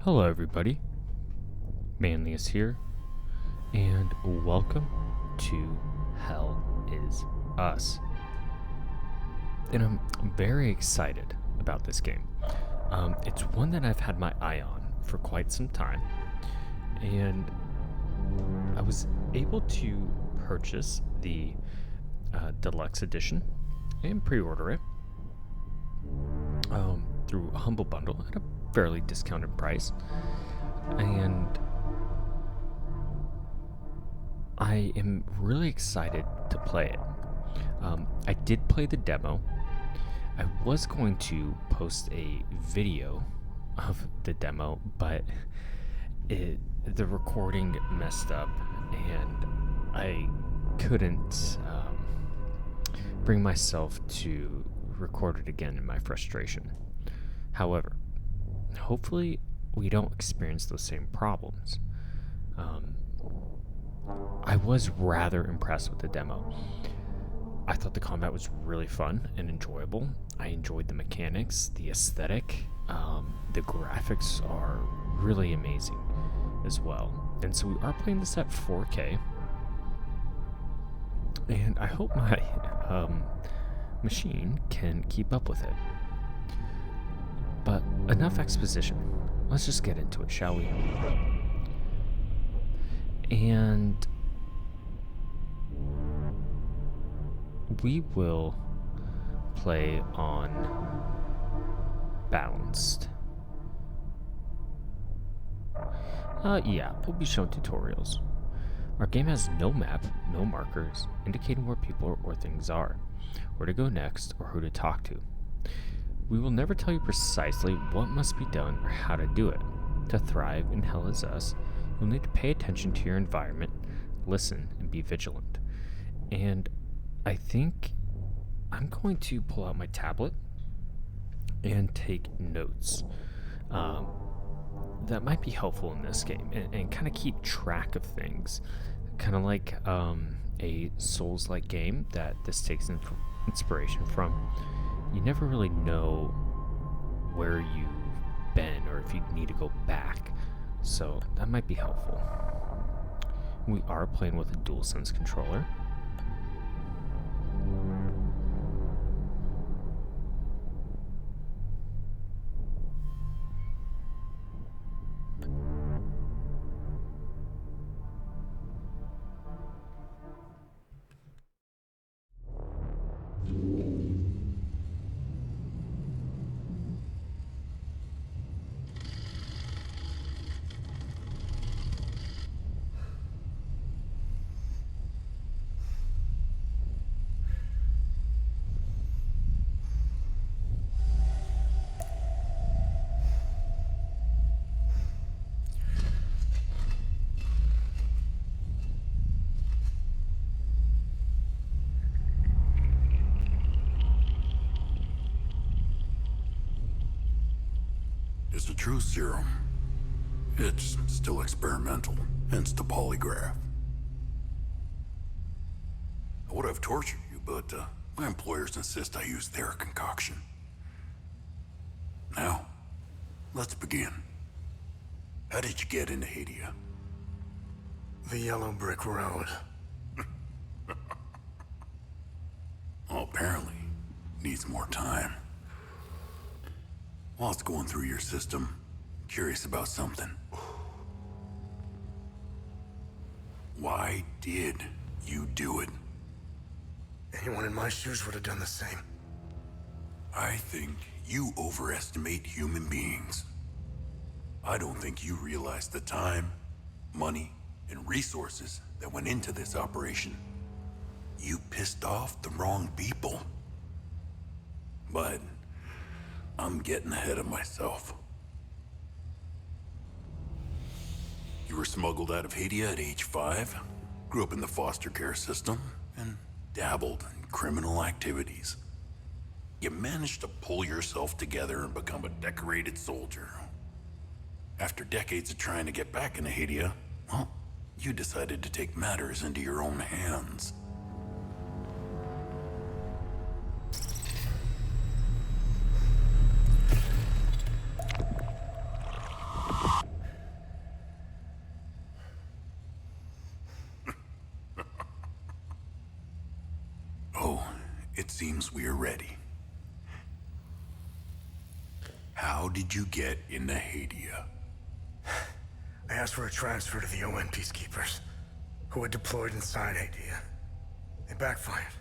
Hello, everybody. Manly is here, and welcome to Hell is Us. And I'm very excited about this game. It's one that I've had my eye on for quite some time, and I was able to purchase the deluxe edition and pre-order it through a Humble Bundle at a fairly discounted price, and I am really excited to play it. I did play the demo. I was going to post a video of the demo, but the recording messed up, and I couldn't bring myself to record it again in my frustration. However, hopefully we don't experience those same problems. I was rather impressed with the demo. I thought the combat was really fun and enjoyable. I enjoyed the mechanics, the aesthetic. The graphics are really amazing as well. And so we are playing this at 4K. And I hope my machine can keep up with it. But enough exposition. Let's just get into it, shall we? And we will play on balanced. Yeah, we'll be shown tutorials. Our game has no map, no markers, indicating where people or things are, where to go next, or who to talk to. We will never tell you precisely what must be done or how to do it. To thrive in Hell is Us, you'll need to pay attention to your environment, listen, and be vigilant. And I think I'm going to pull out my tablet and take notes. That might be helpful in this game, and kind of keep track of things. Kind of like a Souls-like game that this takes inspiration from. You never really know where you've been or if you need to go back, so that might be helpful. We are playing with a DualSense controller. It's a true serum. It's still experimental, hence the polygraph. I would have tortured you, but my employers insist I use their concoction. Now, let's begin. How did you get into Hadea? The yellow brick road. Well, apparently, needs more time. While it's going through your system, curious about something. Why did you do it? Anyone in my shoes would have done the same. I think you overestimate human beings. I don't think you realize the time, money, and resources that went into this operation. You pissed off the wrong people. But I'm getting ahead of myself. You were smuggled out of Hadea at age 5, grew up in the foster care system, and dabbled in criminal activities. You managed to pull yourself together and become a decorated soldier. After decades of trying to get back into Hadea, well, you decided to take matters into your own hands. seems we are ready. How did you get into Hadea? I asked for a transfer to the UN peacekeepers, who had deployed inside Hadea. They backfired.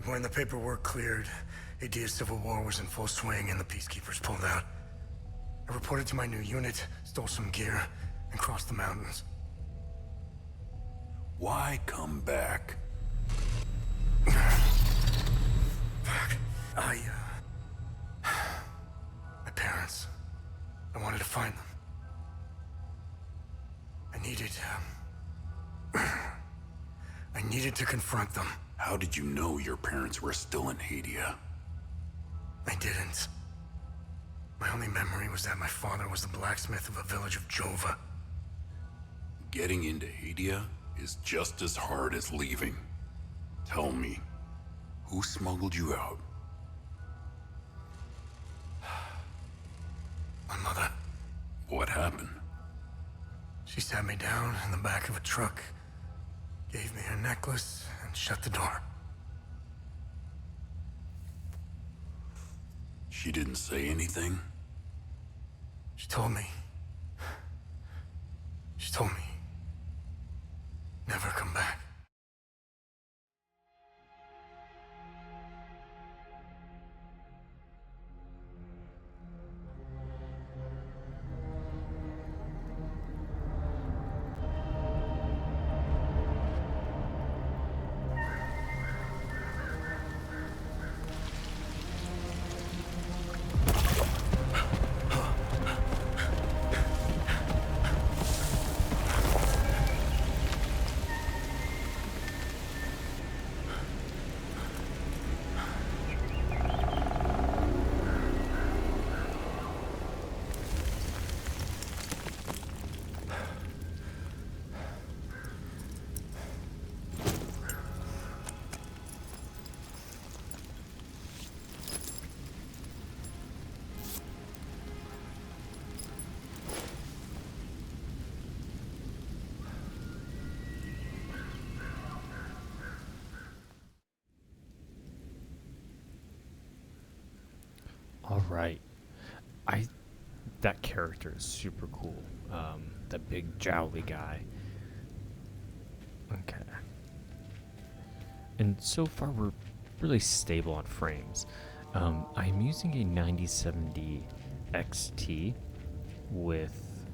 When the paperwork cleared, Hadea's civil war was in full swing and the peacekeepers pulled out. I reported to my new unit, stole some gear, and crossed the mountains. Why come back? Fuck. My parents. I wanted to find them. I needed to confront them. How did you know your parents were still in Hadea? I didn't. My only memory was that my father was the blacksmith of a village of Jova. Getting into Hadea is just as hard as leaving. Tell me, who smuggled you out? My mother. What happened? She sat me down in the back of a truck, gave me her necklace, and shut the door. She didn't say anything? She told me. She told me. Never come back. All right. That character is super cool. That big jowly guy. Okay. And so far we're really stable on frames. I'm using a 9070 XT with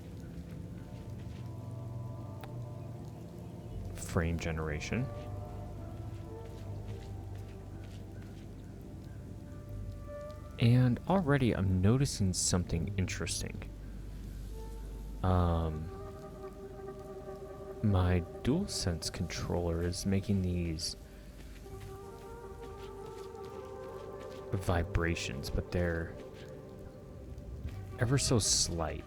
frame generation. And already I'm noticing something interesting. My DualSense controller is making these vibrations, but they're ever so slight.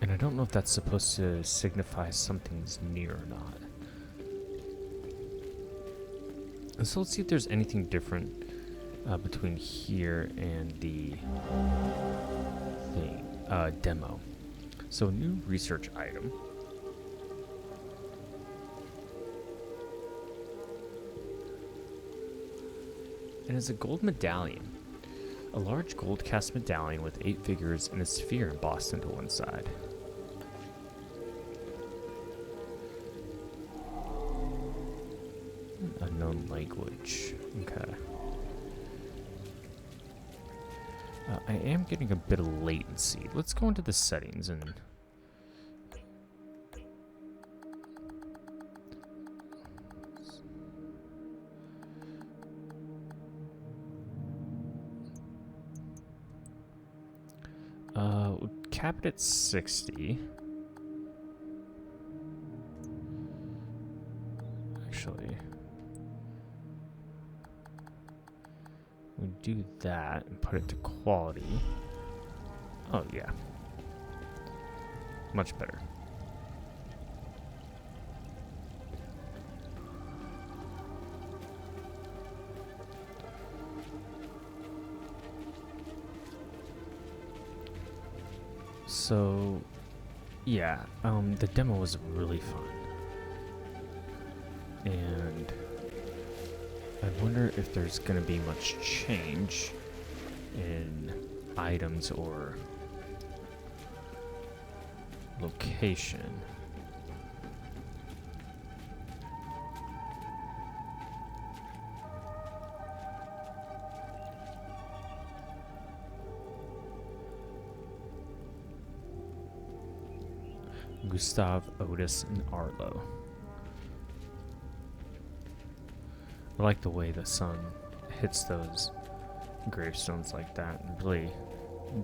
And I don't know if that's supposed to signify something's near or not. So let's see if there's anything different between here and the demo. So new research item. And it's a gold medallion. A large gold cast medallion with 8 figures and a sphere embossed into one side. Unknown language. Okay. I am getting a bit of latency. Let's go into the settings and we'll cap it at 60. Actually, we do that and put it to quality. Oh yeah, much better. So Yeah, the demo was really fun. And I wonder if there's gonna be much change in items or location. Gustav, Otis, and Arlo. I like the way the sun hits those gravestones like that and really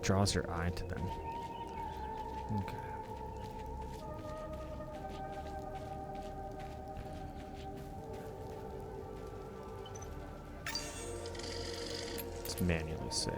draws your eye to them. Okay. Let's manually save.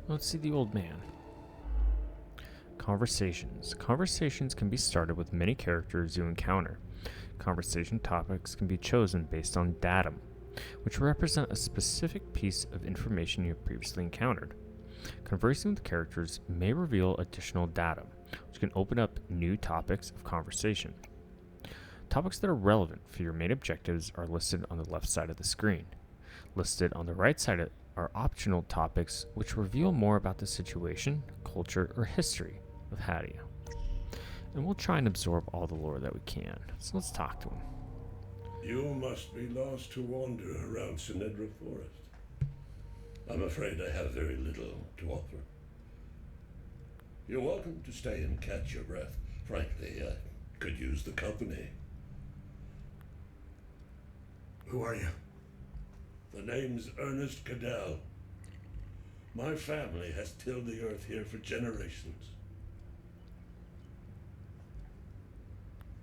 Let's see the old man. Conversations. Conversations can be started with many characters you encounter. Conversation topics can be chosen based on datum, which represent a specific piece of information you have previously encountered. Conversing with characters may reveal additional datum, which can open up new topics of conversation. Topics that are relevant for your main objectives are listed on the left side of the screen. Listed on the right side are optional topics which reveal more about the situation, culture, or history of Hadea. And we'll try and absorb all the lore that we can. So let's talk to him. You must be lost to wander around Sinedra Forest. I'm afraid I have very little to offer. You're welcome to stay and catch your breath. Frankly, I could use the company. Who are you? The name's Ernest Cadell. My family has tilled the earth here for generations.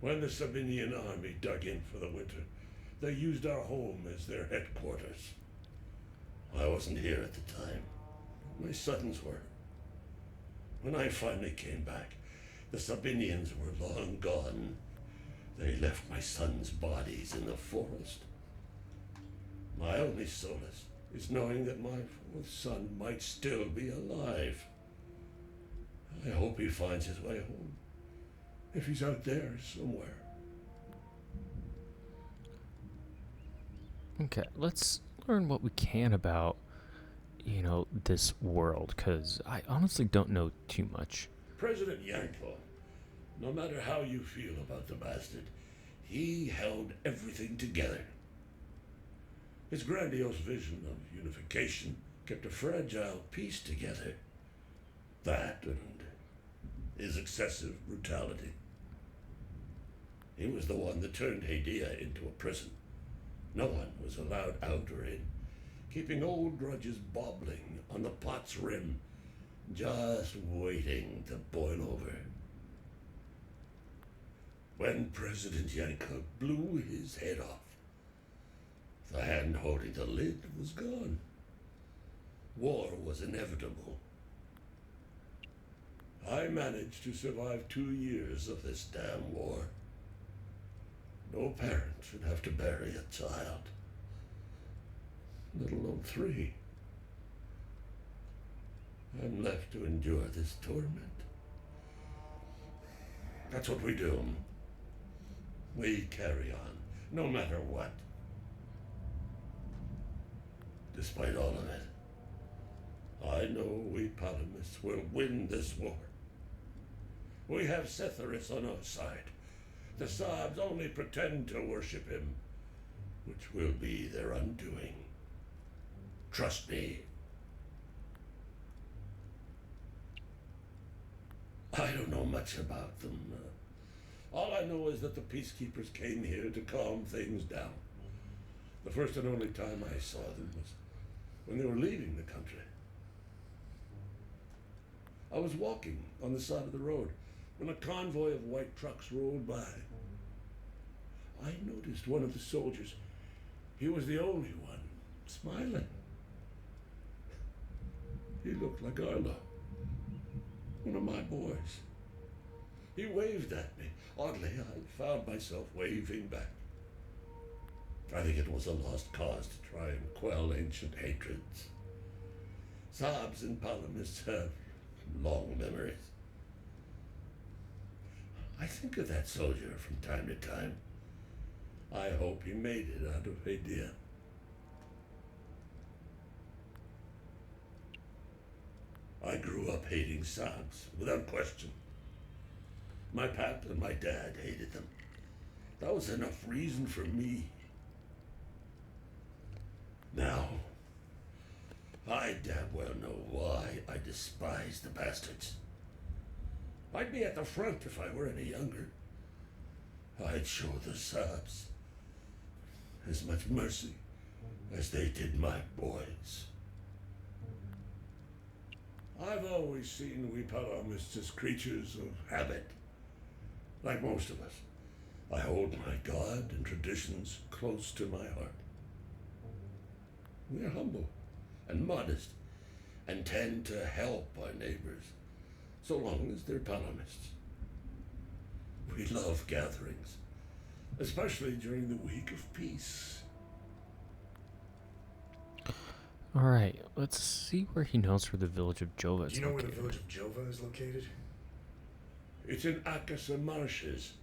When the Sabinian army dug in for the winter, they used our home as their headquarters. I wasn't here at the time. My sons were. When I finally came back, the Sabinians were long gone. They left my sons' bodies in the forest. My only solace is knowing that my fourth son might still be alive. I hope he finds his way home. If he's out there somewhere. Okay, let's learn what we can about, this world, because I honestly don't know too much. President Nacon, no matter how you feel about the bastard, he held everything together. His grandiose vision of unification kept a fragile peace together. That and his excessive brutality. He was the one that turned Hadea into a prison. No one was allowed out or in, keeping old grudges bobbling on the pot's rim, just waiting to boil over. When President Nacon blew his head off, the hand holding the lid was gone. War was inevitable. I managed to survive 2 years of this damn war. No parent should have to bury a child, let alone 3. I'm left to endure this torment. That's what we do. We carry on, no matter what. Despite all of it, I know we Palamists will win this war. We have Setharis on our side. The Sabs only pretend to worship him, which will be their undoing. Trust me. I don't know much about them. All I know is that the peacekeepers came here to calm things down. The first and only time I saw them was when they were leaving the country. I was walking on the side of the road when a convoy of white trucks rolled by. I noticed one of the soldiers. He was the only one smiling. He looked like Arlo, one of my boys. He waved at me. Oddly, I found myself waving back. I think it was a lost cause to try and quell ancient hatreds. Saabs and Palamists have long memories. I think of that soldier from time to time. I hope he made it out of Hadea. I grew up hating Saabs, without question. My pap and my dad hated them. That was enough reason for me. Now, I damn well know why I despise the bastards. I'd be at the front if I were any younger. I'd show the Saabs as much mercy as they did my boys. I've always seen we Palamists as creatures of habit. Like most of us, I hold my God and traditions close to my heart. We're humble and modest and tend to help our neighbors, so long as they're Palamists. We love gatherings, especially during the week of peace. Alright, let's see where he knows where the village of Jova is Do you know located. where the village of Jova is located? It's in Akasa Marshes.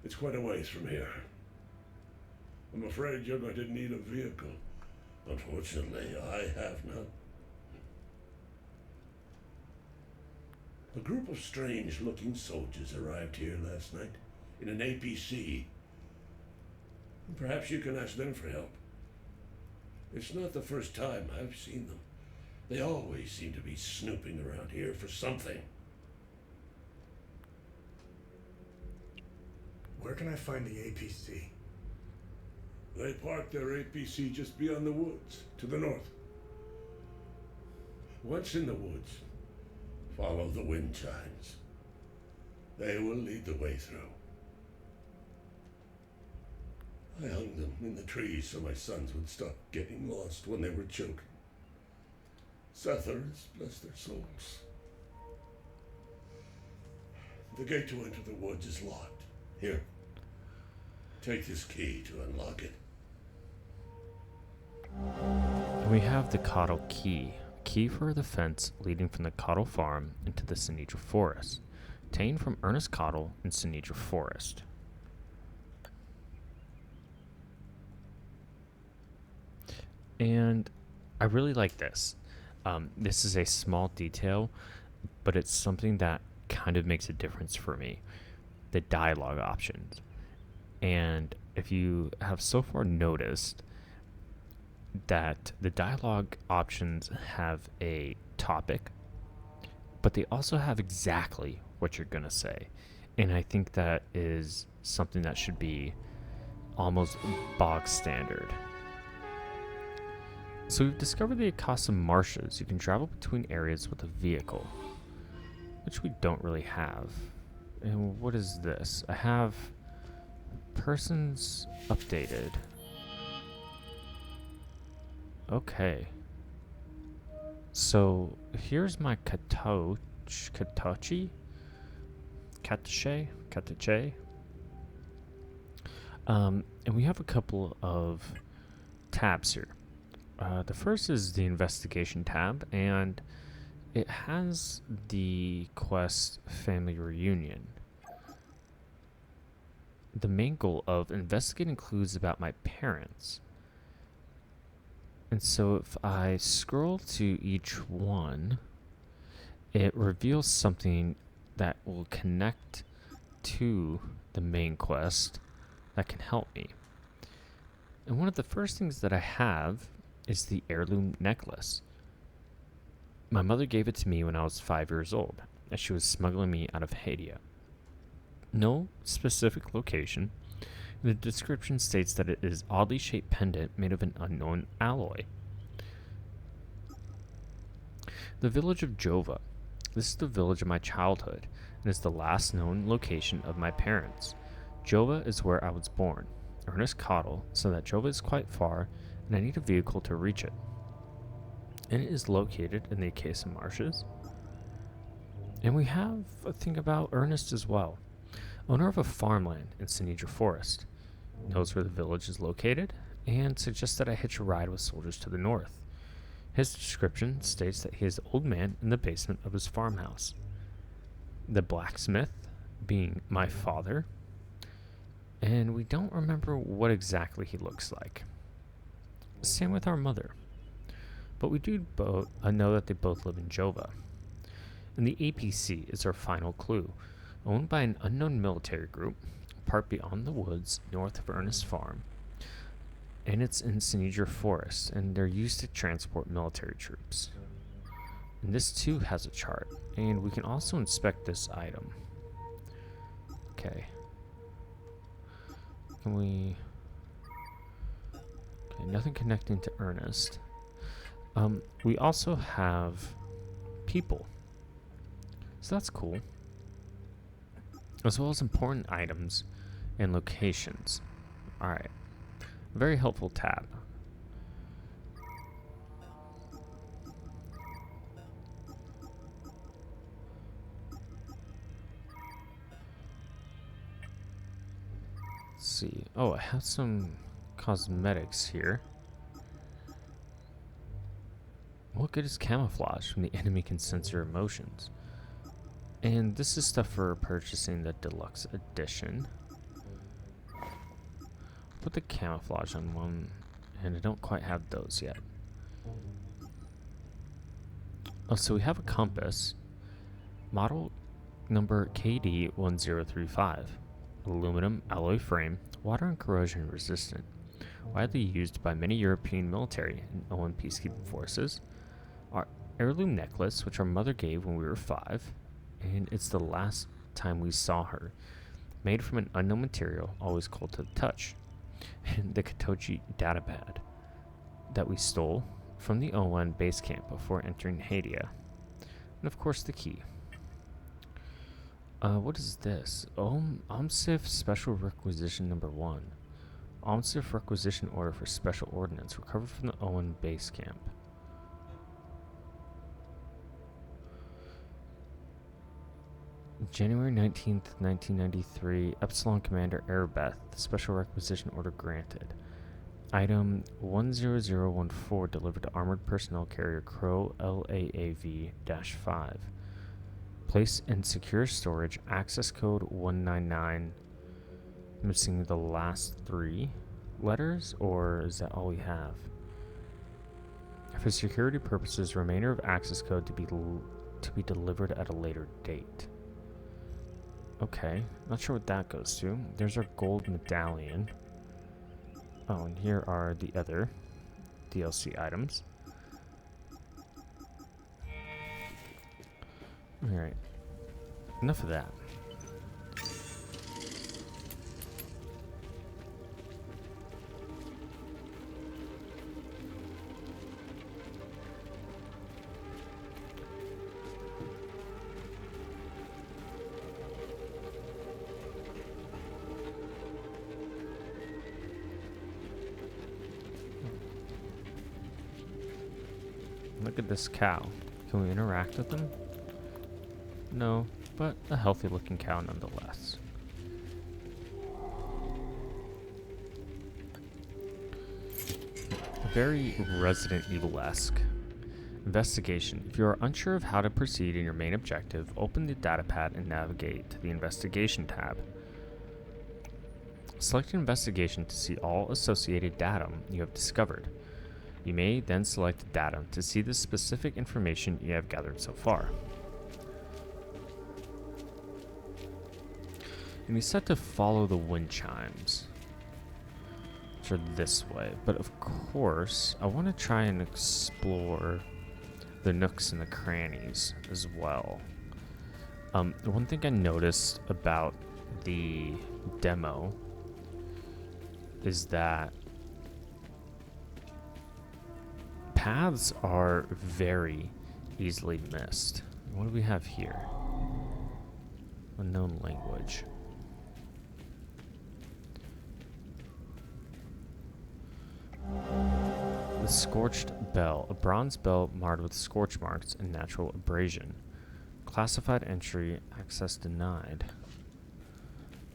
It's quite a ways from here. I'm afraid you're going to need a vehicle. Unfortunately, I have none. A group of strange-looking soldiers arrived here last night in an APC. Perhaps you can ask them for help. It's not the first time I've seen them. They always seem to be snooping around here for something. Where can I find the APC? They parked their APC just beyond the woods, to the north. Once in the woods, follow the wind chimes. They will lead the way through. I hung them in the trees so my sons would stop getting lost when they were choking. Sethers, bless their souls. The gate to enter the woods is locked. Here, take this key to unlock it. We have the Cottle key for the fence leading from the Cottle farm into the Sinedra forest, obtained from Ernest Cottle in Sinedra forest. And I really like this. This is a small detail, but it's something that kind of makes a difference for me. The dialogue options. And if you have so far noticed that the dialogue options have a topic, but they also have exactly what you're going to say. And I think that is something that should be almost bog standard. So we've discovered the Akasa Marshes. You can travel between areas with a vehicle, which we don't really have. And what is this? I have persons updated. Okay. So here's my Katache. And we have a couple of tabs here. The first is the investigation tab, and it has the quest family reunion. The main goal of investigating clues about my parents. And so if I scroll to each one, it reveals something that will connect to the main quest that can help me. And one of the first things that I have is the heirloom necklace. My mother gave it to me when I was 5 years old, as she was smuggling me out of Hadea. No specific location. The description states that it is oddly shaped pendant made of an unknown alloy. The village of Jova. This is the village of my childhood, and is the last known location of my parents. Jova is where I was born. Ernest Cottle said that Jova is quite far, and I need a vehicle to reach it. and it is located in the Acacia Marshes. And we have a thing about Ernest as well. Owner of a farmland in Sinedra Forest, knows where the village is located, and suggests that I hitch a ride with soldiers to the north. His description states that he is the old man in the basement of his farmhouse. The blacksmith being my father, and we don't remember what exactly he looks like. Same with our mother. But we do know that they both live in Jova. And the APC is our final clue, owned by an unknown military group, part beyond the woods north of Ernest Farm. And it's in Sinedra Forest, and they're used to transport military troops. And this too has a chart, and we can also inspect this item. Okay. Can we... Okay, nothing connecting to Ernest. We also have people. So that's cool. As well as important items and locations. Alright. Very helpful tab. Let's see. Oh, I have some cosmetics here. What good is camouflage when the enemy can sense your emotions? And this is stuff for purchasing the deluxe edition. Put the camouflage on one, and I don't quite have those yet. Oh, so we have a compass. Model number KD1035. Aluminum alloy frame, water and corrosion resistant. Widely used by many European military and ON peacekeeping forces. Our heirloom necklace, which our mother gave when we were 5, and it's the last time we saw her. Made from an unknown material, always cold to the touch. And the Katochi datapad that we stole from the ON base camp before entering Hadea. And of course the key. What is this? OMSIF Special Requisition Number 1. OMSIF Requisition Order for Special Ordnance recovered from the ON base camp. January 19th, 1993, Epsilon Commander Airbeth, Special Requisition Order granted. Item 10014 delivered to Armored Personnel Carrier Crow LAAV-5. Place in secure storage, access code 199. Missing the last 3 letters, or is that all we have? For security purposes, remainder of access code to be delivered at a later date. Okay, not sure what that goes to. There's our gold medallion. Oh, and here are the other DLC items. Alright, enough of that. Look at this cow. Can we interact with them? No, but a healthy looking cow nonetheless. Very Resident Evil-esque. Investigation. If you are unsure of how to proceed in your main objective, open the datapad and navigate to the Investigation tab. Select Investigation to see all associated datum you have discovered. You may then select Datum to see the specific information you have gathered so far. And we set to follow the wind chimes, which are this way. But of course, I want to try and explore the nooks and the crannies as well. One thing I noticed about the demo is that paths are very easily missed. What do we have here? Unknown language. The Scorched Bell, a bronze bell marred with scorch marks and natural abrasion. Classified entry, access denied.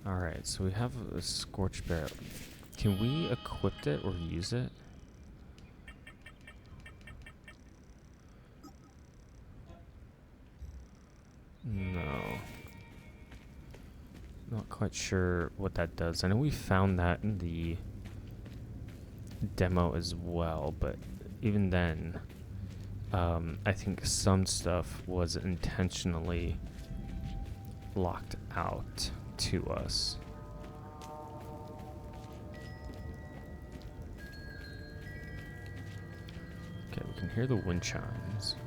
Alright, so we have a Scorched Bell. Can we equip it or use it? No. Not quite sure what that does. I know we found that in the demo as well, but even then, I think some stuff was intentionally locked out to us. Okay, we can hear the wind chimes.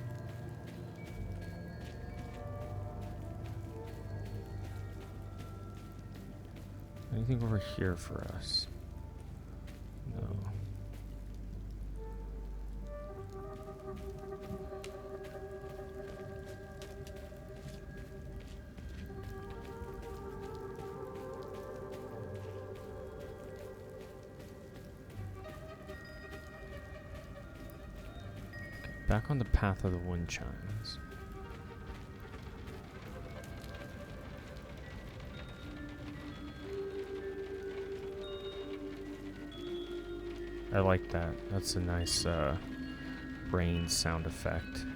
Anything over here for us? No. Okay, back on the path of the wind chimes. I like that. That's a nice rain sound effect.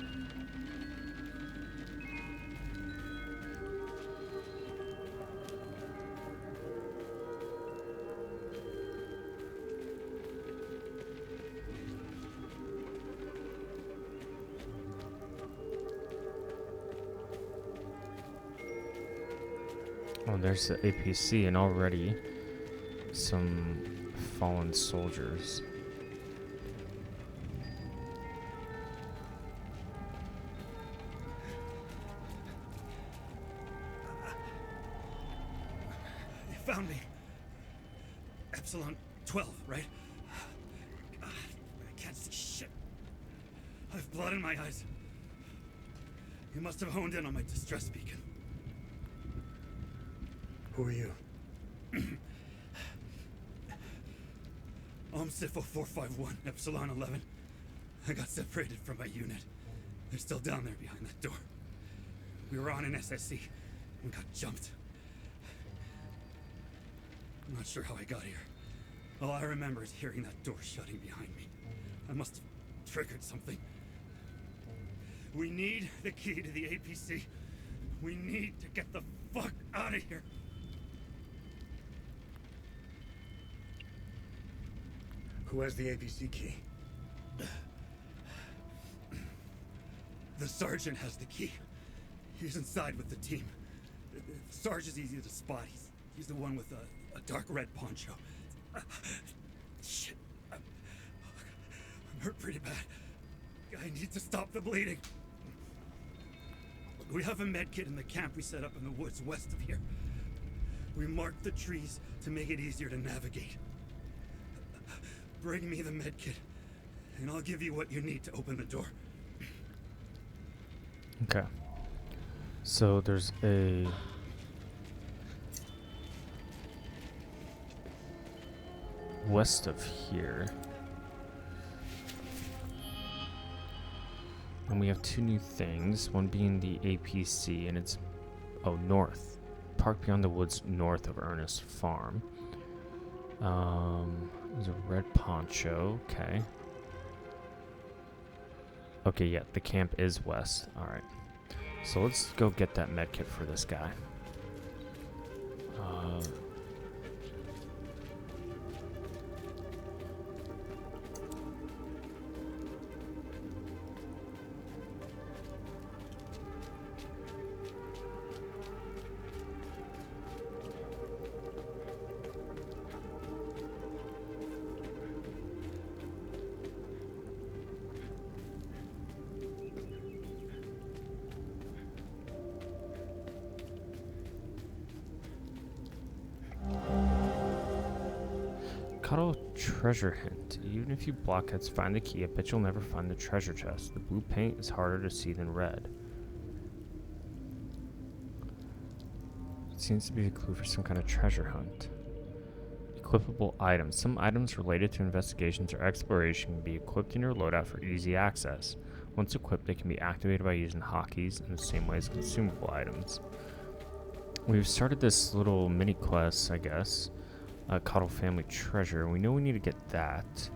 Oh, there's the APC, and already some fallen soldiers. You found me. Epsilon 12, right? God, I can't see shit. I have blood in my eyes. You must have honed in on my distress beacon. Who are you? Sifo 451, Epsilon 11. I got separated from my unit. They're still down there behind that door. We were on an SSC and got jumped. I'm not sure how I got here. All I remember is hearing that door shutting behind me. I must have triggered something. We need the key to the APC. We need to get the fuck out of here. Who has the APC key? The sergeant has the key. He's inside with the team. Sarge is easy to spot. He's the one with a dark red poncho. Shit. I'm hurt pretty bad. I need to stop the bleeding. We have a med kit in the camp we set up in the woods west of here. We marked the trees to make it easier to navigate. Bring me the med kit, and I'll give you what you need to open the door. Okay. So there's a west of here. And we have two new things, one being the APC, and it's, north. Park beyond the woods north of Ernest Farm. There's a red poncho, okay. Okay, yeah, the camp is west, alright. So let's go get that med kit for this guy. Cuddle treasure hint. Even if you blockheads find the key, I bet you'll never find the treasure chest. The blue paint is harder to see than red. It seems to be a clue for some kind of treasure hunt. Equip Equipable items. Some items related to investigations or exploration can be equipped in your loadout for easy access. Once equipped, they can be activated by using hotkeys in the same way as consumable items. We've started this little mini quest, I guess. Cottle family treasure. We know we need to get that.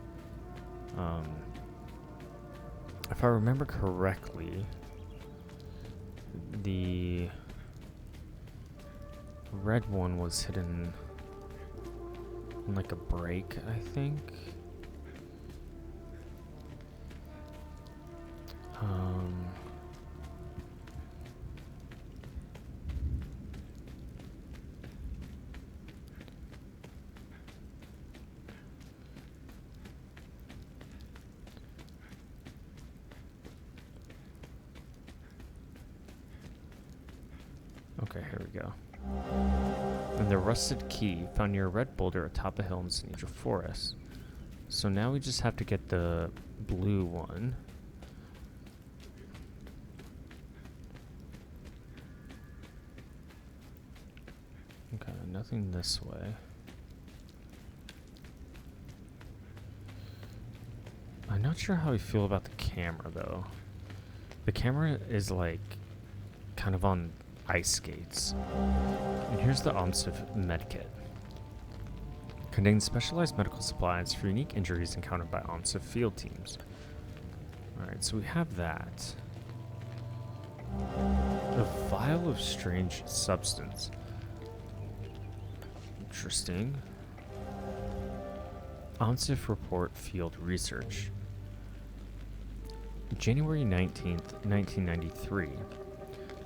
If I remember correctly, the red one was hidden in like a break, I think. Okay, here we go. And the rusted key found near a red boulder atop a hill in Sinedra Forest. So now we just have to get the blue one. Okay, nothing this way. I'm not sure how I feel about the camera though. The camera is like kind of on ice skates. And here's the OMSIF medkit. Contains specialized medical supplies for unique injuries encountered by OMSIF field teams. Alright, so we have that. A vial of strange substance. Interesting. OMSIF report field research. January 19th, 1993.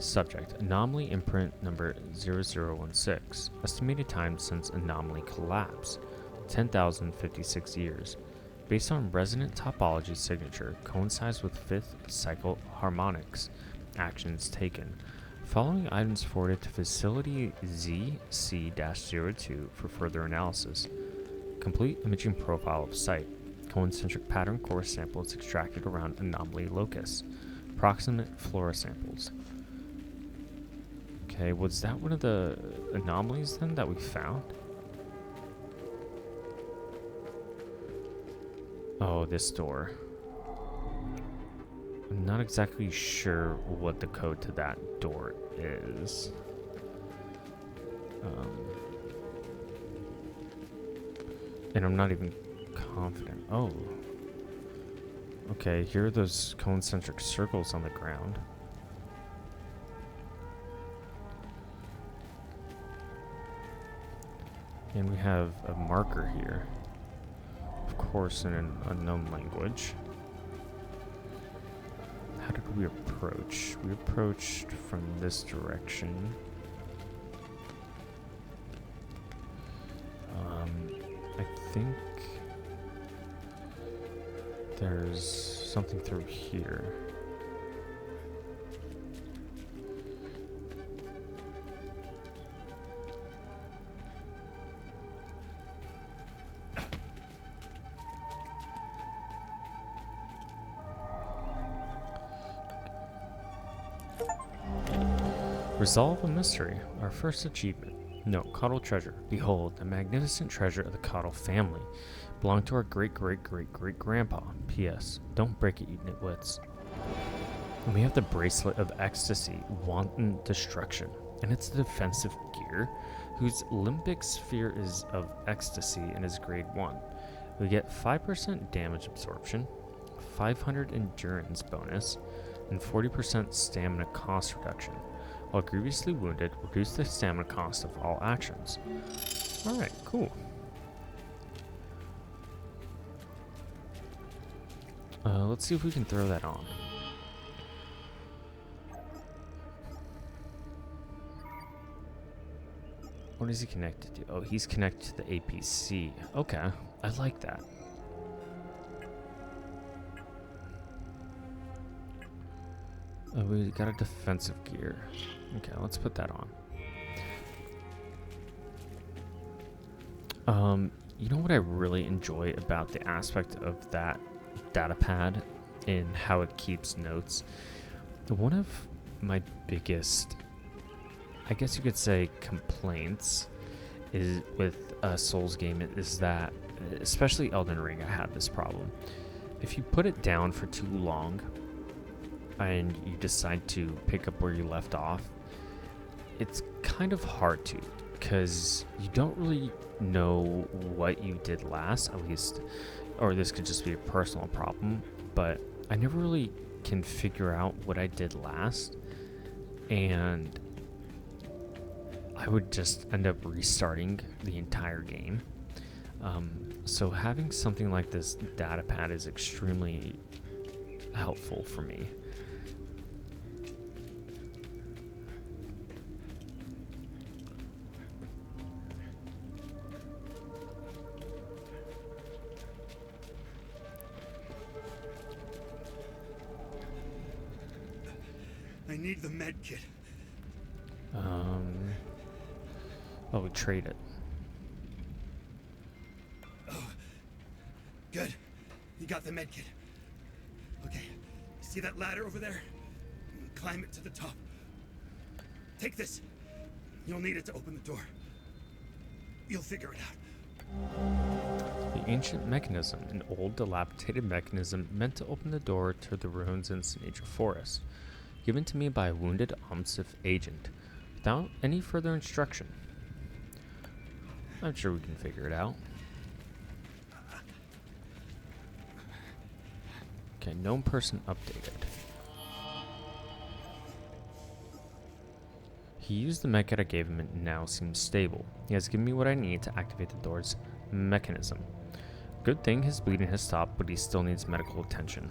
Subject, anomaly imprint number 0016. Estimated time since anomaly collapse, 10,056 years. Based on resonant topology signature, coincides with 5th cycle harmonics. Actions taken. Following items forwarded to facility ZC-02 for further analysis. Complete imaging profile of site. Concentric pattern core samples extracted around anomaly locus. Proximate flora samples. Okay, was that one of the anomalies then that we found? Oh, this door. I'm not exactly sure what the code to that door is. And I'm not even confident. Oh. Okay, here are those concentric circles on the ground. And we have a marker here. Of course, in an unknown language. How did we approach? We approached from this direction. I think there's something through here. Resolve a mystery, our first achievement. Note, Cottle treasure. Behold, the magnificent treasure of the Cottle family. Belonged to our great-great-great-great-grandpa. P.S. Don't break it, you nitwits. And we have the Bracelet of Ecstasy, Wanton Destruction. And it's the defensive gear, whose limbic sphere is of ecstasy and is grade 1. We get 5% damage absorption, 500 endurance bonus, and 40% stamina cost reduction. While grievously wounded, reduce the stamina cost of all actions. Alright, cool. Let's see if we can throw that on. What is he connected to? Oh, he's connected to the APC. Okay, I like that. We got a defensive gear. Okay, let's put that on. You know what I really enjoy about the aspect of that data pad and how it keeps notes? One of my biggest, I guess you could say, complaints is with a Souls game is that, especially Elden Ring, I had this problem. If you put it down for too long and you decide to pick up where you left off, it's kind of hard to, because you don't really know what you did last, at least, or this could just be a personal problem, but I never really can figure out what I did last, and I would just end up restarting the entire game. So having something like this data pad is extremely helpful for me. I need the med kit. Well, we trade it. Oh, good. You got the med kit. Okay, see that ladder over there? Climb it to the top. Take this. You'll need it to open the door. You'll figure it out. The ancient mechanism, an old dilapidated mechanism meant to open the door to the ruins in Sinatra Forest, given to me by a wounded OMSIF agent, without any further instruction. I'm sure we can figure it out. Okay, known person updated. He used the mech kit I gave him and now seems stable. He has given me what I need to activate the door's mechanism. Good thing his bleeding has stopped, but he still needs medical attention.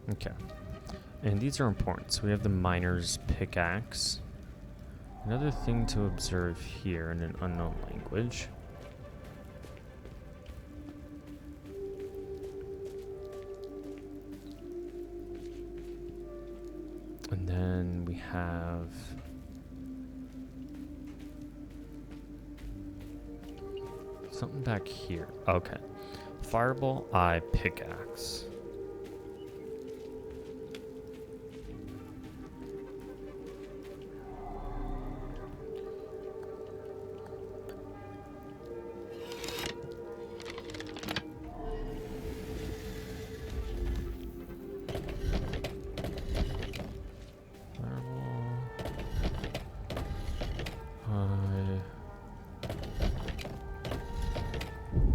Okay, and these are important. So we have the miner's pickaxe. Another thing to observe here in an unknown language. And then we have something back here. Okay, fireball eye pickaxe.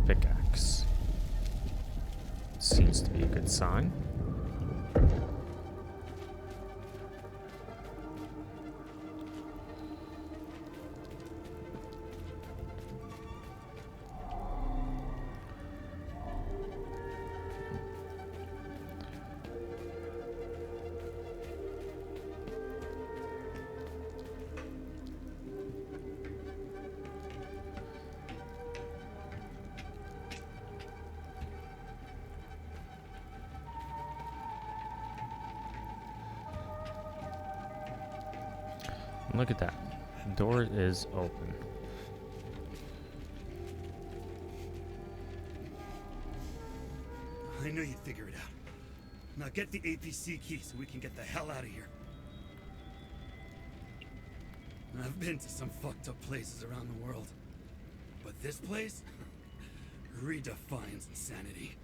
Pickaxe. Seems to be a good sign. Look at that. The door is open. I knew you'd figure it out. Now get the APC key so we can get the hell out of here. I've been to some fucked up places around the world, but this place redefines insanity.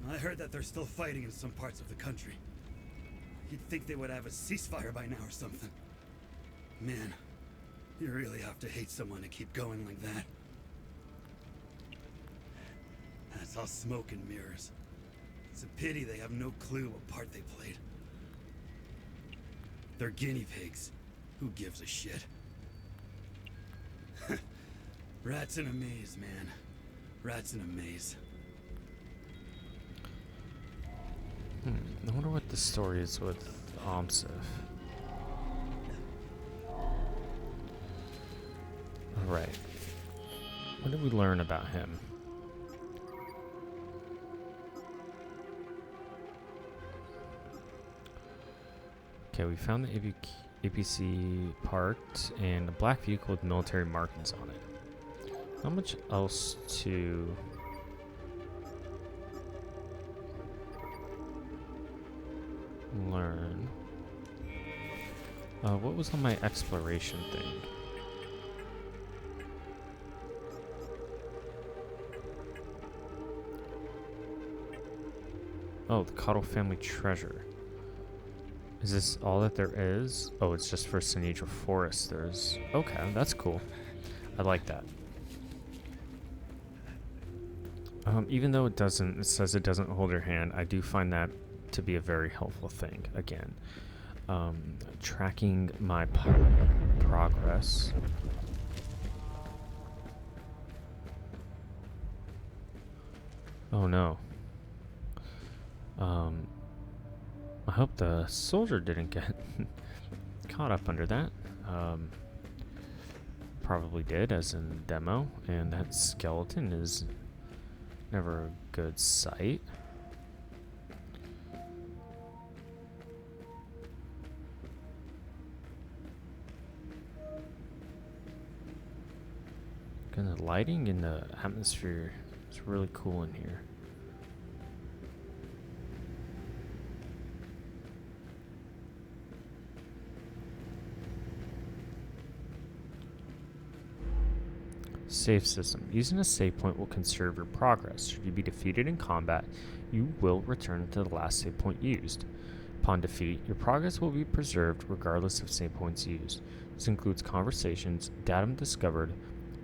I heard that they're still fighting in some parts of the country. You'd think they would have a ceasefire by now or something. Man, you really have to hate someone to keep going like that. That's all smoke and mirrors. It's a pity they have no clue what part they played. They're guinea pigs. Who gives a shit? Rats in a maze, man. Rats in a maze. I wonder what the story is with OMSIF. Alright. What did we learn about him? Okay, we found the APC parked and a black vehicle with military markings on it. Not much else to learn. What was on my exploration thing? Oh, the Cottle family treasure. Is this all that there is? Oh, it's just for Sinedra Forest. There's... Okay, that's cool. I like that. Even though it says it doesn't hold your hand, I do find that to be a very helpful thing. Again, tracking my progress. Oh no. I hope the soldier didn't get caught up under that. Probably did, as in the demo, and that skeleton is never a good sight. And the lighting in the atmosphere is really cool in here. Save system. Using a save point will conserve your progress. Should you be defeated in combat, you will return to the last save point used. Upon defeat, your progress will be preserved regardless of save points used. This includes conversations, datum discovered,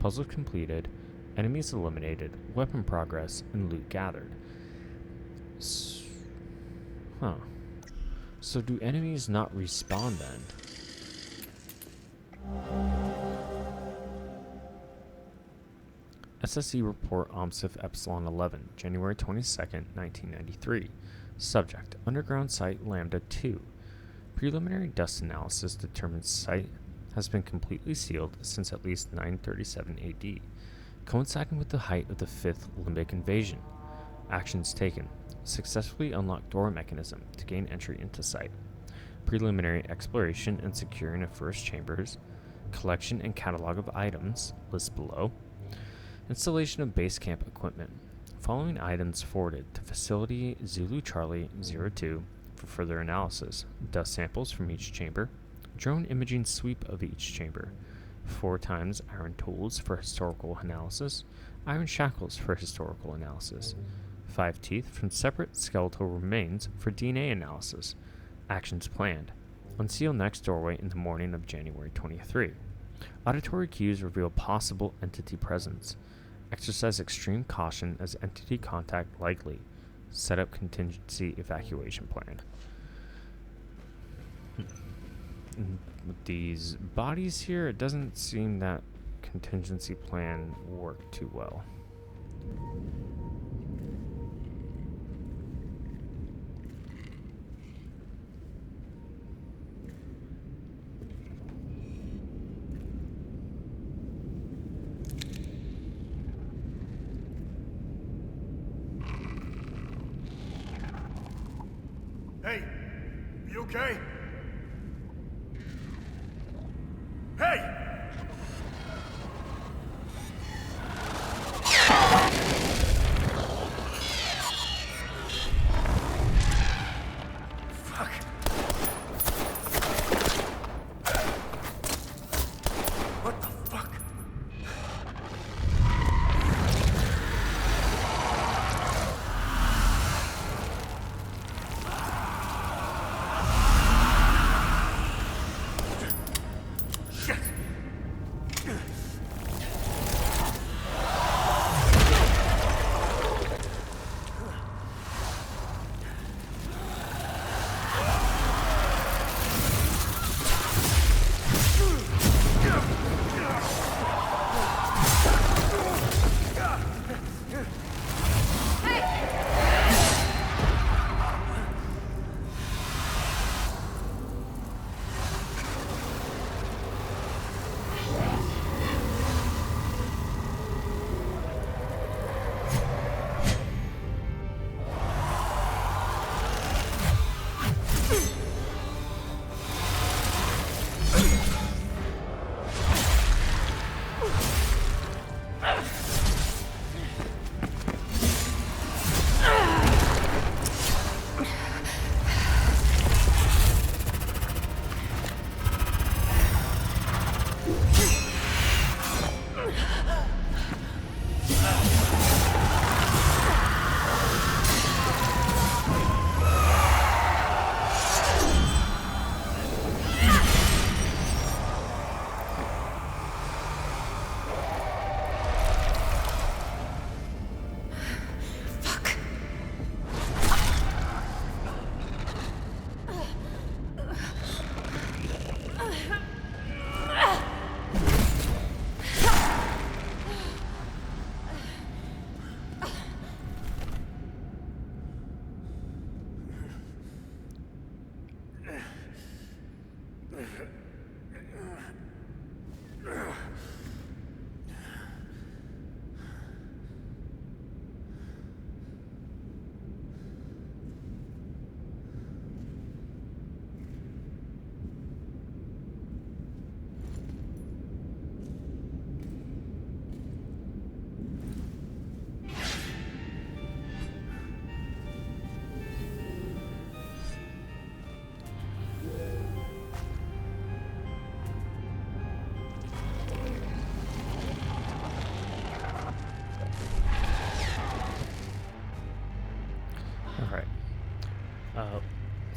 puzzles completed, enemies eliminated, weapon progress, and loot gathered. So do enemies not respawn then? SSE report OMSIF Epsilon 11, January 22nd, 1993. Subject, underground site Lambda 2. Preliminary dust analysis determines site has been completely sealed since at least 937 AD, coinciding with the height of the 5th Limbic invasion. Actions taken. Successfully unlock door mechanism to gain entry into site. Preliminary exploration and securing of first chambers. Collection and catalog of items, list below. Installation of base camp equipment. Following items forwarded to Facility Zulu Charlie 02 for further analysis. Dust samples from each chamber. Drone imaging sweep of each chamber. 4 times iron tools for historical analysis. Iron shackles for historical analysis. 5 teeth from separate skeletal remains for DNA analysis. Actions planned. Unseal next doorway in the morning of January 23. Auditory cues reveal possible entity presence. Exercise extreme caution as entity contact likely. Set up contingency evacuation plan. With these bodies here, it doesn't seem that contingency plan worked too well. Hey, you okay? Hey! Fuck. What the fuck? Shit!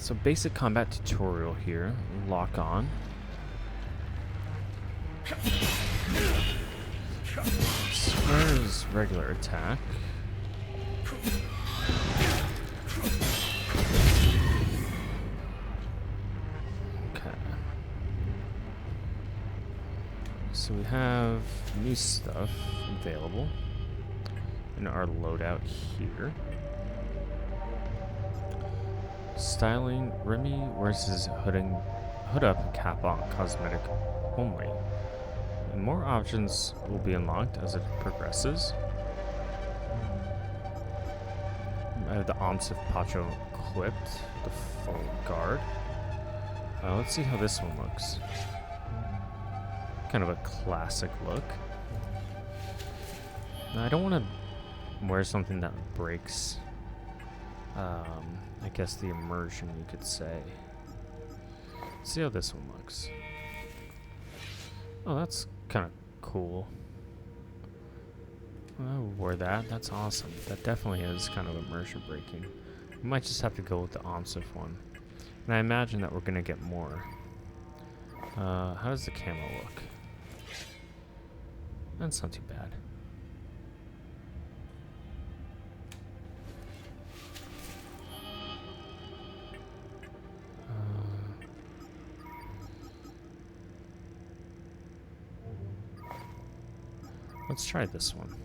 So basic combat tutorial here. Lock on. Square is regular attack. Okay. So we have new stuff available in our loadout here. Styling, Remi wears his hood up and cap on, cosmetic only. And more options will be unlocked as it progresses. I have the arms of Pacho equipped, the full guard. Let's see how this one looks. Kind of a classic look. Now, I don't want to wear something that breaks, I guess, the immersion, you could say. Let's see how this one looks. Oh, that's kind of cool. I would wear that. That's awesome. That definitely is kind of immersion breaking. We might just have to go with the Omsif one. And I imagine that we're going to get more. How does the camo look? That's not too bad. Let's try this one.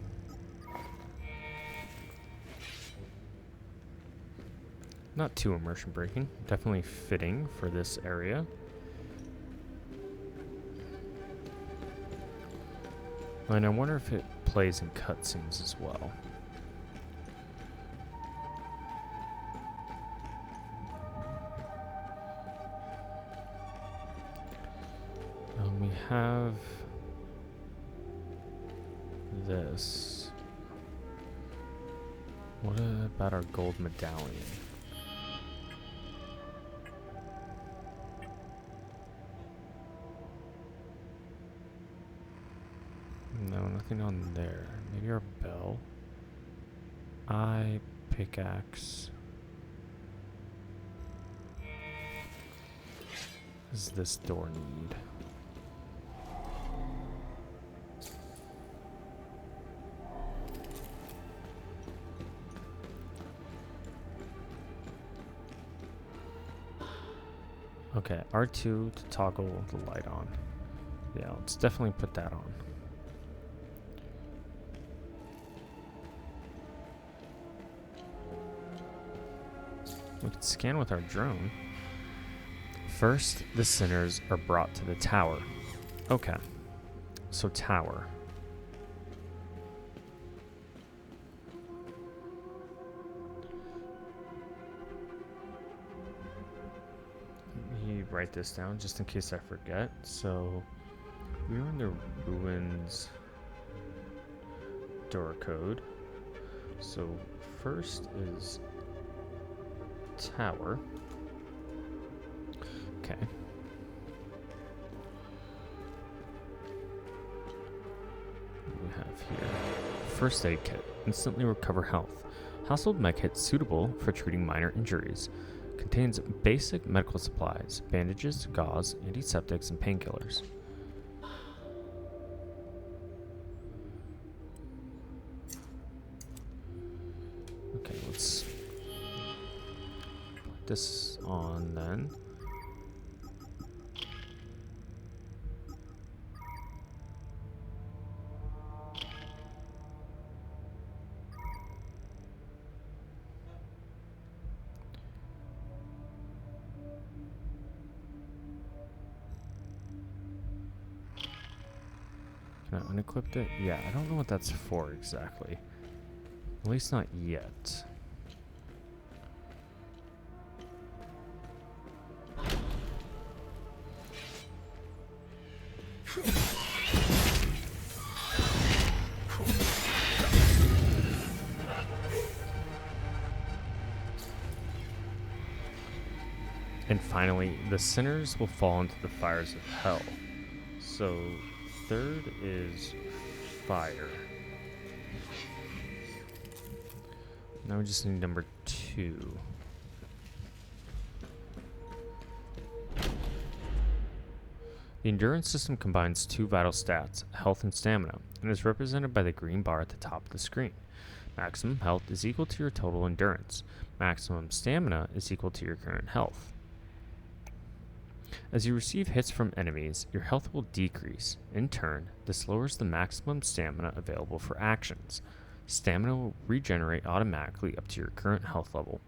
Not too immersion breaking. Definitely fitting for this area. And I wonder if it plays in cutscenes as well. We have this. What about our gold medallion? No, nothing on there. Maybe our bell. Eye, pickaxe. What does this door need? Okay, R2 to toggle the light on. Yeah, let's definitely put that on. We can scan with our drone. First, the sinners are brought to the tower. Okay, so tower. Write this down just in case I forget. So we are in the ruins door code. So first is tower. Okay. What do we have here? First aid kit. Instantly recover health. Household med kit suitable for treating minor injuries. Contains basic medical supplies, bandages, gauze, antiseptics, and painkillers. Okay, let's put this on then. Can I unequip it? Yeah, I don't know what that's for exactly. At least not yet. And finally, the sinners will fall into the fires of hell. So, third is fire. Now we just need number 2. The endurance system combines two vital stats, health and stamina, and is represented by the green bar at the top of the screen. Maximum health is equal to your total endurance. Maximum stamina is equal to your current health. As you receive hits from enemies, your health will decrease. In turn, this lowers the maximum stamina available for actions. Stamina will regenerate automatically up to your current health level.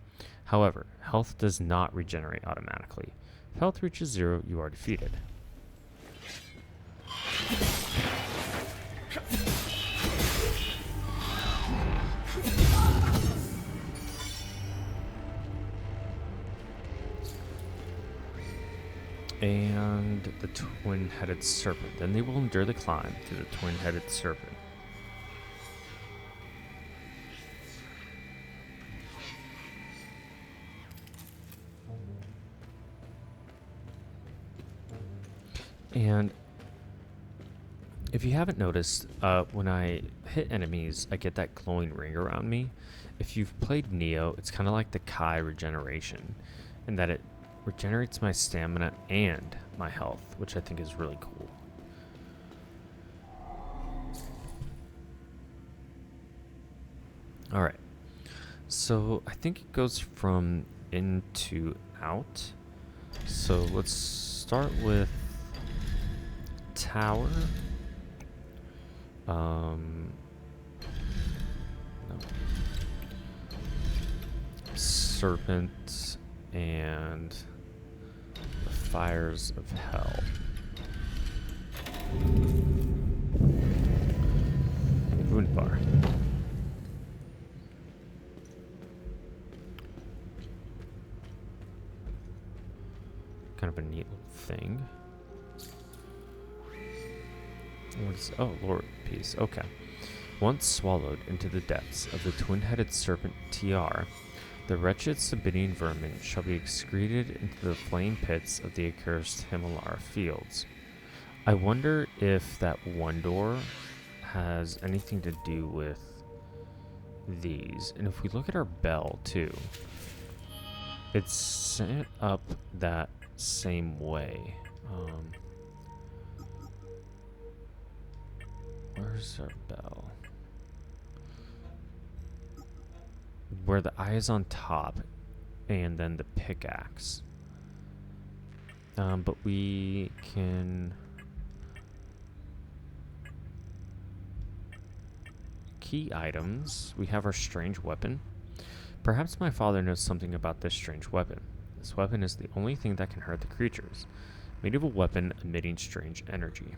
However, health does not regenerate automatically. If health reaches 0, you are defeated. And the twin-headed serpent. Then they will endure the climb to the twin-headed serpent. And if you haven't noticed, when I hit enemies, I get that glowing ring around me. If you've played Neo, it's kind of like the Kai regeneration, in that it regenerates my stamina and my health, which I think is really cool. Alright, so I think it goes from in to out. So let's start with tower. No. Serpent and the fires of hell. Wound bar. Kind of a neat little thing. Oh, Lord piece. Okay. Once swallowed into the depths of the twin-headed serpent TR, the wretched Sabinian vermin shall be excreted into the flame pits of the accursed Himalara fields. I wonder if that one door has anything to do with these. And if we look at our bell, too, it's set up that same way. Where's our bell? Where the eye is on top, and then the pickaxe. But we can key items. We have our strange weapon. Perhaps my father knows something about this strange weapon. This weapon is the only thing that can hurt the creatures. Made of a weapon emitting strange energy.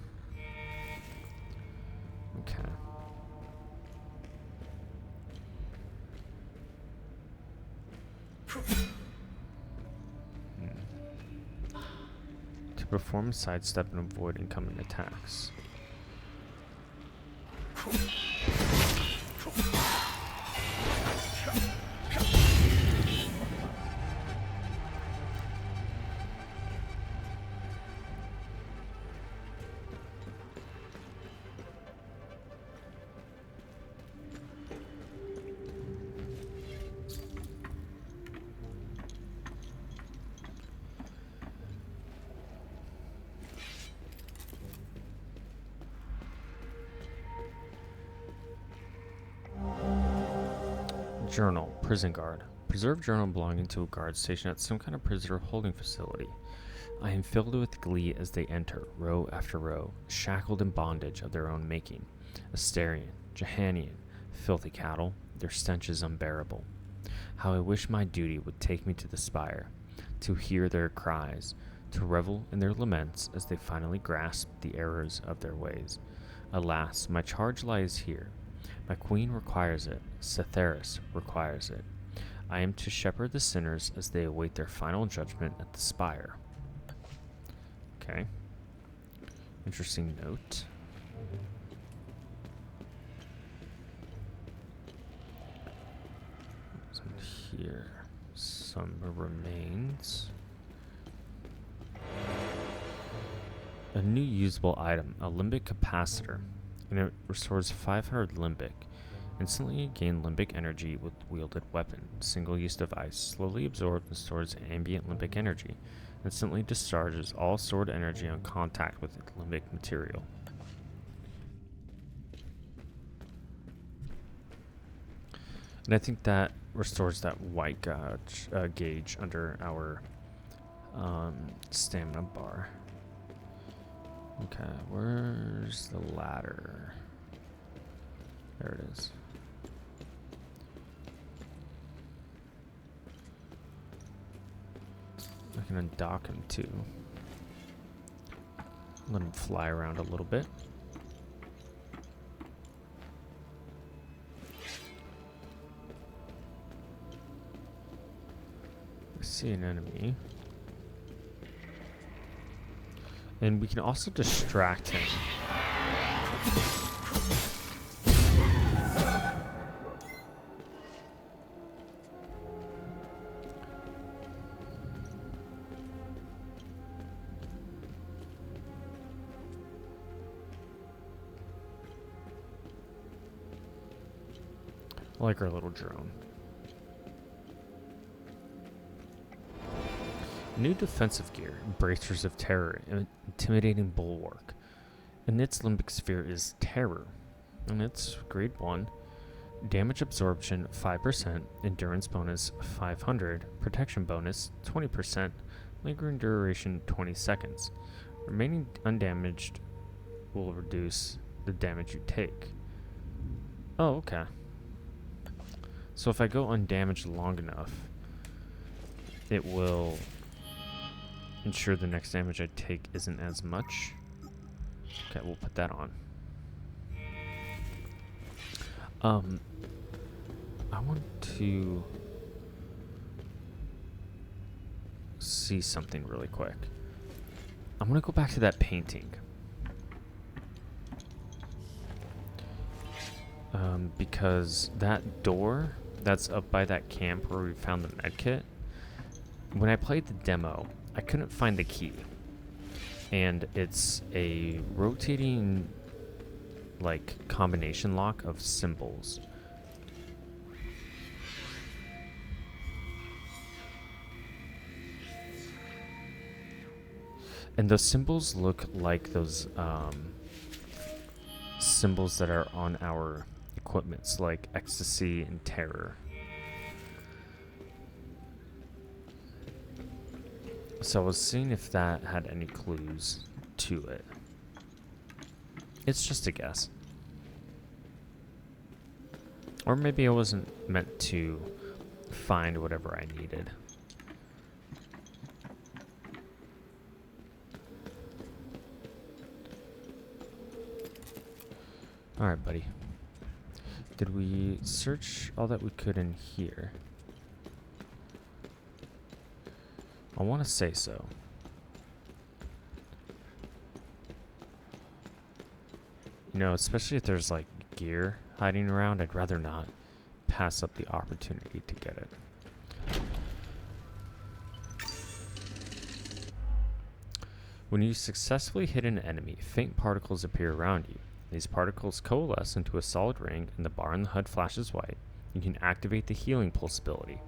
Okay. To perform sidestep and avoid incoming attacks. Journal, prison guard. Preserve journal belonging to a guard station at some kind of prisoner holding facility. I am filled with glee as they enter, row after row, shackled in bondage of their own making. Asterian, Jehanian, filthy cattle, their stench is unbearable. How I wish my duty would take me to the spire, to hear their cries, to revel in their laments as they finally grasp the errors of their ways. Alas, my charge lies here. My queen requires it. Cetheris requires it. I am to shepherd the sinners as they await their final judgment at the spire. Okay. Interesting note. What's in here? Some remains. A new usable item, a limbic capacitor. And it restores 500 limbic. Instantly gain limbic energy with wielded weapon. Single-use device. Slowly absorbs and stores ambient limbic energy. Instantly discharges all stored energy on contact with limbic material. And I think that restores that white gauge under our stamina bar. Okay, where's the ladder? There it is. I can undock him too. Let him fly around a little bit. I see an enemy. And we can also distract him. I like our little drone. New defensive gear, Bracers of Terror, Intimidating Bulwark. And its limbic sphere is Terror. And it's grade 1. Damage absorption 5%, endurance bonus 500, protection bonus 20%, lingering duration 20 seconds. Remaining undamaged will reduce the damage you take. Oh, okay. So if I go undamaged long enough, it will ensure the next damage I take isn't as much. Okay, we'll put that on. I want to see something really quick. I'm gonna go back to that painting. Because that door that's up by that camp where we found the medkit, when I played the demo, I couldn't find the key. And it's a rotating, like, combination lock of symbols. And those symbols look like those symbols that are on our equipments, like ecstasy and terror. So I was seeing if that had any clues to it. It's just a guess. Or maybe I wasn't meant to find whatever I needed. Alright, buddy. Did we search all that we could in here? I want to say so. You know, especially if there's like gear hiding around, I'd rather not pass up the opportunity to get it. When you successfully hit an enemy, faint particles appear around you. These particles coalesce into a solid ring and the bar on the HUD flashes white. You can activate the healing pulse ability.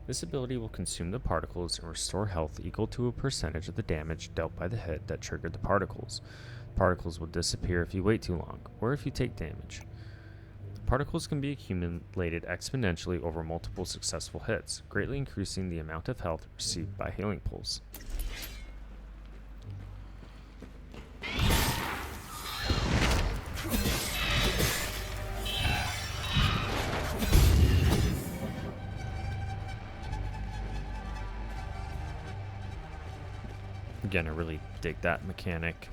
This ability will consume the particles and restore health equal to a percentage of the damage dealt by the hit that triggered the particles. Particles will disappear if you wait too long, or if you take damage. Particles can be accumulated exponentially over multiple successful hits, greatly increasing the amount of health received by healing pulse. Again, I really dig that mechanic.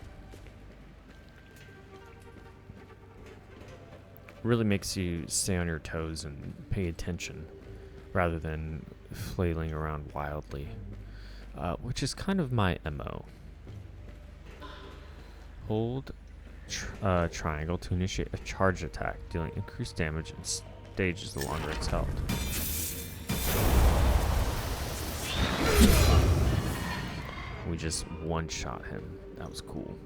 Really makes you stay on your toes and pay attention rather than flailing around wildly, which is kind of my MO. Hold triangle to initiate a charge attack, dealing increased damage and stages the longer it's held. We just one-shot him. That was cool.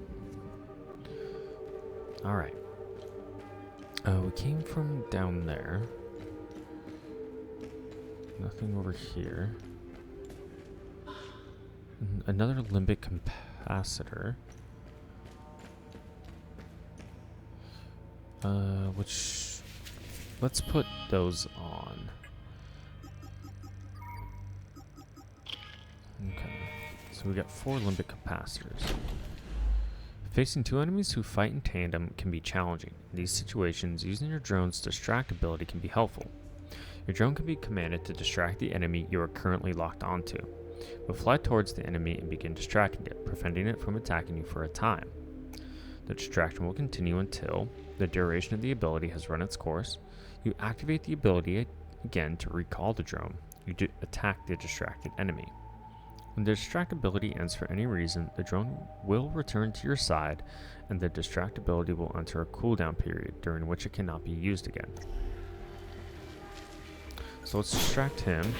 Alright. We came from down there. Nothing over here. Another limbic capacitor. Which... Let's put those on. Okay. So we got 4 limbic capacitors. Facing 2 enemies who fight in tandem can be challenging. In these situations, using your drone's distract ability can be helpful. Your drone can be commanded to distract the enemy you are currently locked onto. But fly towards the enemy and begin distracting it, preventing it from attacking you for a time. The distraction will continue until the duration of the ability has run its course. You activate the ability again to recall the drone. You attack the distracted enemy. When the distract ability ends for any reason, the drone will return to your side, and the distract ability will enter a cooldown period, during which it cannot be used again. So let's distract him.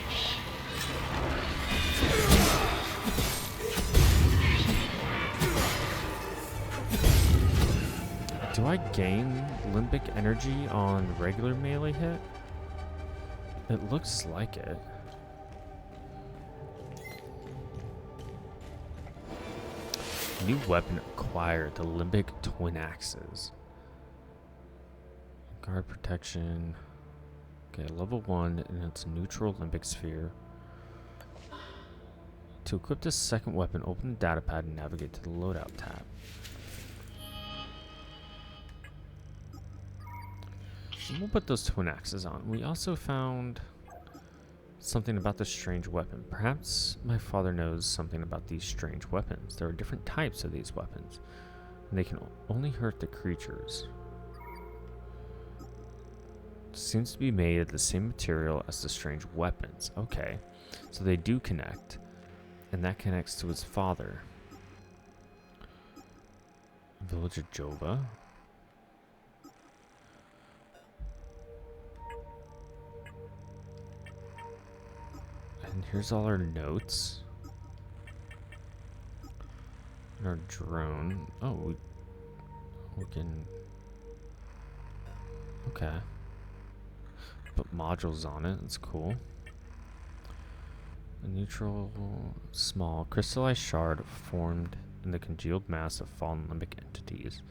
Do I gain limbic energy on regular melee hit? It looks like it. New weapon acquired, the limbic twin axes. Guard protection. Okay, level 1, and it's a neutral limbic sphere. To equip this second weapon, open the datapad and navigate to the loadout tab. And we'll put those twin axes on. We also found something about this strange weapon. Perhaps my father knows something about these strange weapons. There are different types of these weapons, and they can only hurt the creatures. Seems to be made of the same material as the strange weapons. Okay, so they do connect, and that connects to his father. Village of Jova. And here's all our notes. And our drone. Oh, we can... Okay. Put modules on it. That's cool. A neutral, small, crystallized shard formed in the congealed mass of fallen limbic entities.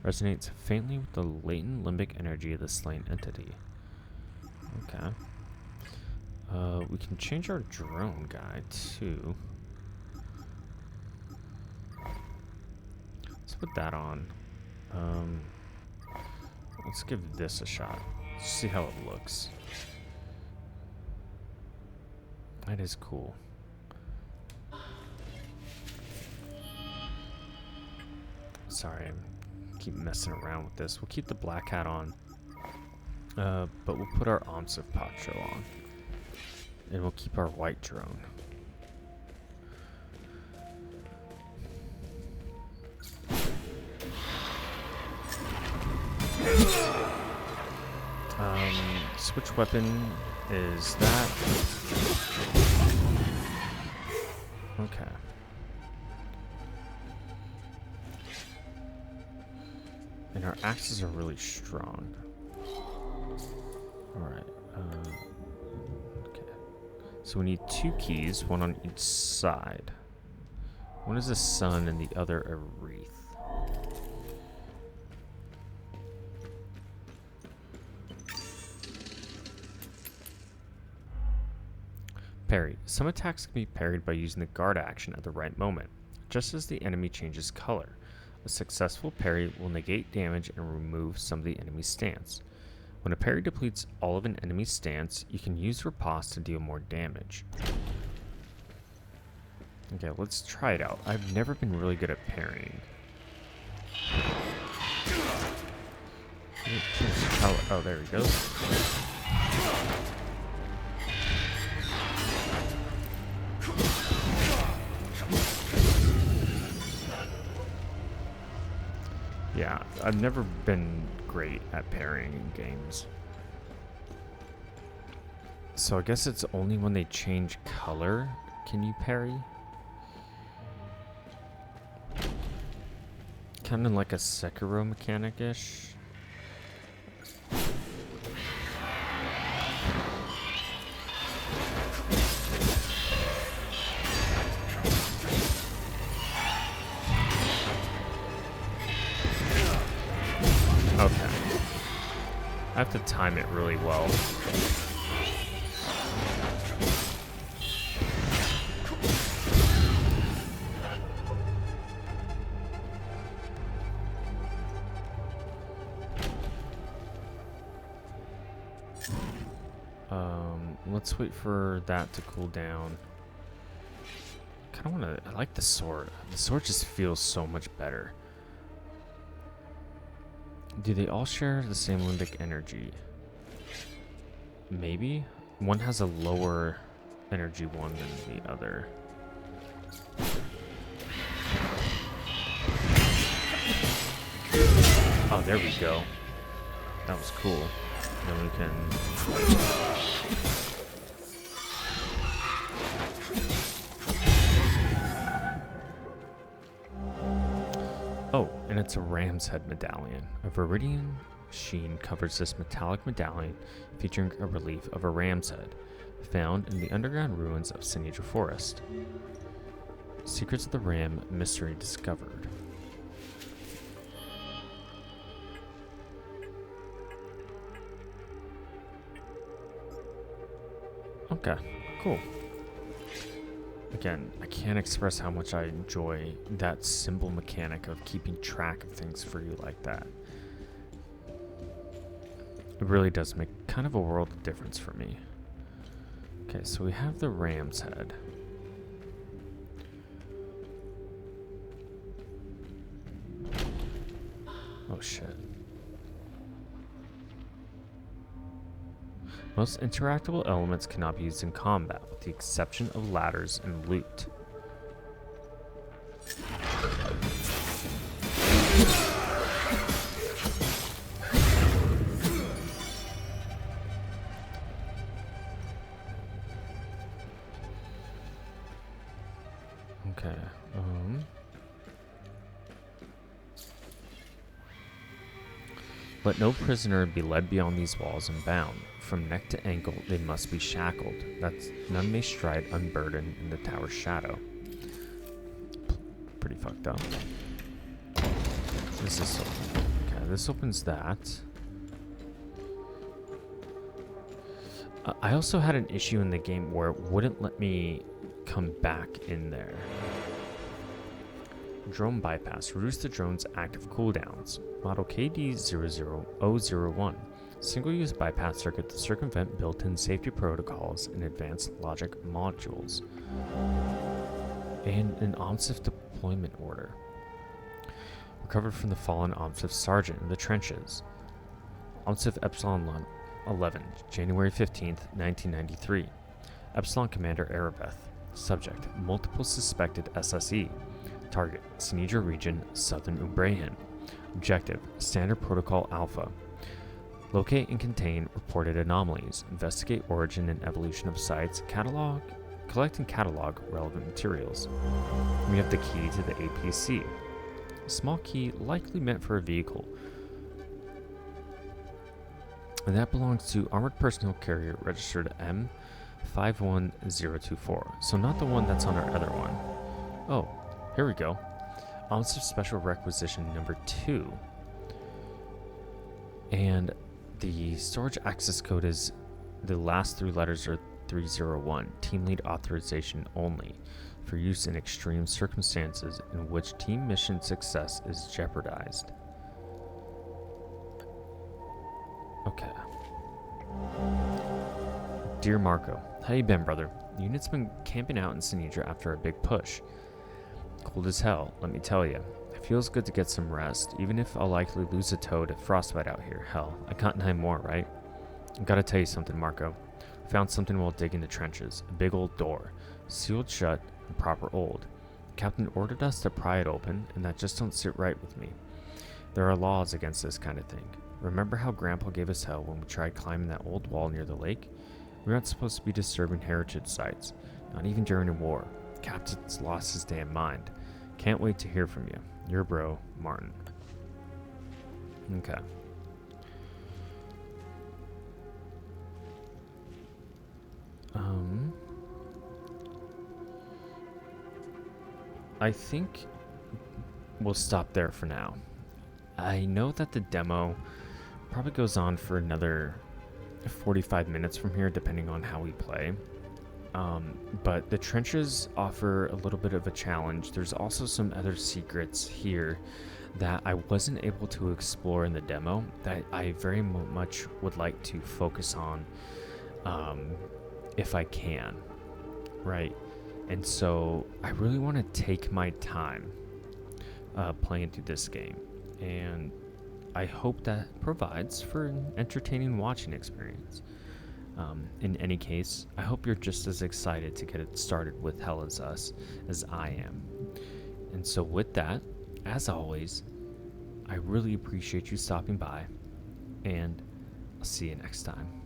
Resonates faintly with the latent limbic energy of the slain entity. Okay. We can change our drone guy too. Let's put that on. Let's give this a shot. See how it looks. That is cool. Sorry, I keep messing around with this. We'll keep the black hat on. But we'll put our Omsiv Pacho on. And we'll keep our white drone. Switch weapon is that. Okay. And our axes are really strong. Alright. Okay. So we need 2 keys, one on each side. One is a sun and the other a wreath. Parry. Some attacks can be parried by using the guard action at the right moment, just as the enemy changes color. A successful parry will negate damage and remove some of the enemy's stance. When a parry depletes all of an enemy's stance, you can use riposte to deal more damage. Okay, let's try it out. I've never been really good at parrying. Oh, there he goes. Yeah, I've never been great at parrying in games. So I guess it's only when they change color can you parry? Kind of like a Sekiro mechanic-ish. I have to time it really well. Let's wait for that to cool down. Kind of want to. I like the sword. The sword just feels so much better. Do they all share the same limbic energy? Maybe one has a lower energy one than the other. Oh, there we go. That was cool. Then we can. Oh, and it's a ram's head medallion. A viridian sheen covers this metallic medallion, featuring a relief of a ram's head, found in the underground ruins of Sinedra Forest. Secrets of the Ram mystery discovered. Okay, cool. Again, I can't express how much I enjoy that simple mechanic of keeping track of things for you like that. It really does make kind of a world of difference for me. Okay, so we have the ram's head. Oh shit. Most interactable elements cannot be used in combat, with the exception of ladders and loot. Okay, Let no prisoner be led beyond these walls and bound. From neck to ankle, they must be shackled, that none may stride unburdened in the tower's shadow. Pretty fucked up. This is open. Okay, this opens that. I also had an issue in the game where it wouldn't let me come back in there. Drone bypass. Reduce the drone's active cooldowns. Model KD00001. Single-use bypass circuit to circumvent built-in safety protocols and advanced logic modules. And an OMSIF deployment order. Recovered from the fallen OMSIF sergeant in the trenches. OMSIF Epsilon 11, January 15th, 1993. Epsilon Commander Erebeth. Subject, multiple suspected SSE. Target, Sinedra region, Southern Umbrahan. Objective, Standard Protocol Alpha. Locate and contain reported anomalies. Investigate origin and evolution of sites. Collect and catalog relevant materials. We have the key to the APC. A small key likely meant for a vehicle. And that belongs to Armored Personnel Carrier registered M51024. So not the one that's on our other one. Oh, here we go. OMSIF Special Requisition number 2. And the storage access code is, the last 3 letters are 301. Team lead authorization only. For use in extreme circumstances in which team mission success is jeopardized. Okay. Dear Marco, how you been, brother? The unit's been camping out in Sinedra after a big push. Cold as hell, let me tell you. It feels good to get some rest, even if I'll likely lose a toe to frostbite out here. Hell, I can't deny more, right? I gotta tell you something, Marco. I found something while digging the trenches. A big old door. Sealed shut and proper old. The captain ordered us to pry it open, and that just don't sit right with me. There are laws against this kind of thing. Remember how Grandpa gave us hell when we tried climbing that old wall near the lake? We aren't supposed to be disturbing heritage sites, not even during a war. The captain's lost his damn mind. Can't wait to hear from you. Your bro, Martin. Okay. I think we'll stop there for now. I know that the demo probably goes on for another 45 minutes from here, depending on how we play. But the trenches offer a little bit of a challenge. There's also some other secrets here that I wasn't able to explore in the demo that I very much would like to focus on, if I can, right? And so I really want to take my time playing through this game, and I hope that provides for an entertaining watching experience. In any case, I hope you're just as excited to get it started with hellisus as I am. And so with that, as always, I really appreciate you stopping by, and I'll see you next time.